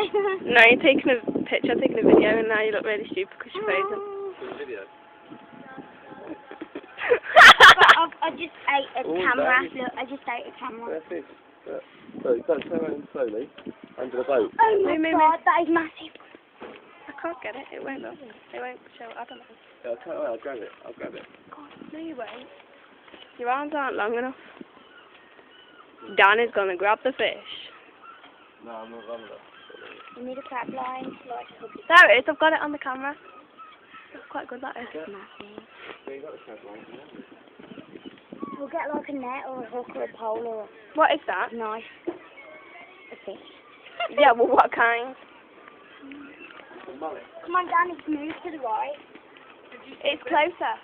No, you're taking a picture, taking a video, and now you look really stupid because you're frozen. Video. I just ate a camera. Look, I just ate a camera. Where's this? So, don't turn around slowly. Under the boat. Oh my god, that is massive. I can't get it. It won't. It won't show. I don't know. Yeah, turn around. I'll grab it. I'll grab it. God, no, you won't. Your arms aren't long enough. Dan is gonna grab the fish. No, I'm not long enough. You need a crab line. There it is. I've got it on the camera. That's quite good. That is. Massive. Yeah, you got the crab line. We'll get like a net or a hook or a pole or What is that? a knife. A fish. Yeah. Well, what kind? Come on, Dan, it's moved to the right. It's closer.